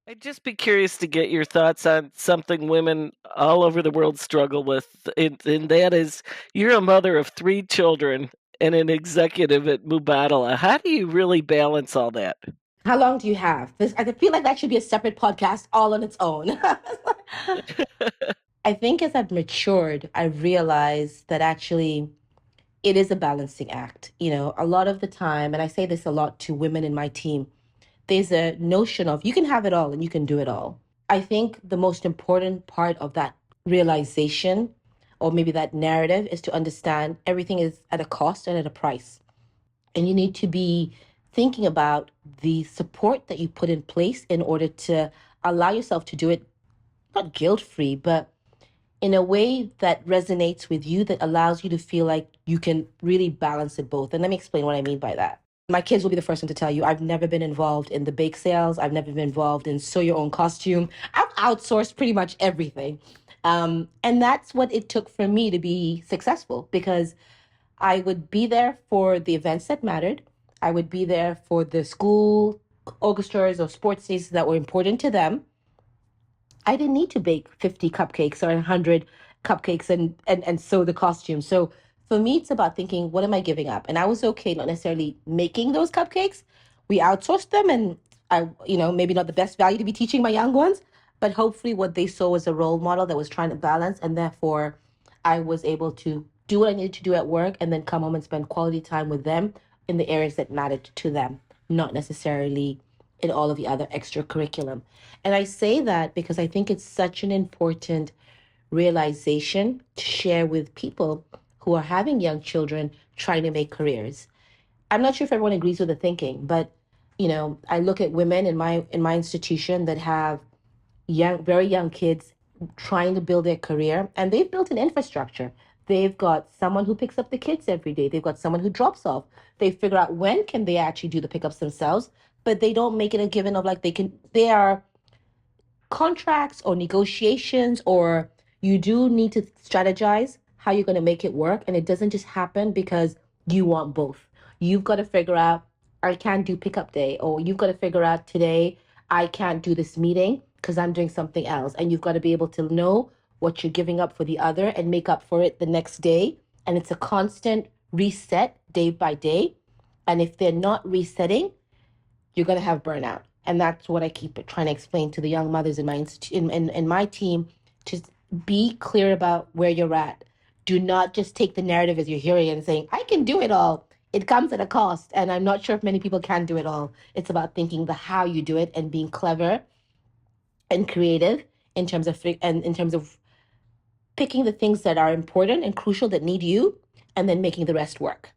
I'd just be curious to get your thoughts on something women all over the world struggle with, and that is you're a mother of three children and an executive at Mubadala. How do you really balance all that? How long do you have? I feel like that should be a separate podcast all on its own. I think as I've matured, I realized that actually it is a balancing act. A lot of the time, and I say this a lot to women in my team, there's a notion of you can have it all and you can do it all. I think the most important part of that realization, or maybe that narrative, is to understand everything is at a cost and at a price. And you need to be thinking about the support that you put in place in order to allow yourself to do it, not guilt free, but in a way that resonates with you, that allows you to feel like you can really balance it both. And let me explain what I mean by that. My kids will be the first one to tell you I've never been involved in the bake sales. I've never been involved in sew your own costume. I've outsourced pretty much everything. And that's what it took for me to be successful, because I would be there for the events that mattered. I would be there for the school orchestras or sports days that were important to them. I didn't need to bake 50 cupcakes or 100 cupcakes and sew the costume. So for me, it's about thinking, what am I giving up? And I was okay not necessarily making those cupcakes. We outsourced them, and maybe not the best value to be teaching my young ones, but hopefully what they saw was a role model that was trying to balance. And therefore, I was able to do what I needed to do at work and then come home and spend quality time with them in the areas that mattered to them, not necessarily in all of the other extra curriculum. And I say that because I think it's such an important realization to share with people who are having young children trying to make careers. I'm not sure if everyone agrees with the thinking, but I look at women in my institution that have very young kids trying to build their career, and they've built an infrastructure. They've got someone who picks up the kids every day. They've got someone who drops off. They figure out when can they actually do the pickups themselves, but they don't make it a given of like they are contracts or negotiations, or you do need to strategize how you're going to make it work. And it doesn't just happen because you want both. You've got to figure out, I can't do pickup day, or you've got to figure out today, I can't do this meeting because I'm doing something else. And you've got to be able to know what you're giving up for the other and make up for it the next day. And it's a constant reset day by day. And if they're not resetting, you're going to have burnout. And that's what I keep trying to explain to the young mothers in my in my team. Just be clear about where you're at. Do not just take the narrative as you're hearing it and saying, I can do it all. It comes at a cost. And I'm not sure if many people can do it all. It's about thinking the how you do it and being clever and creative in terms of picking the things that are important and crucial that need you, and then making the rest work.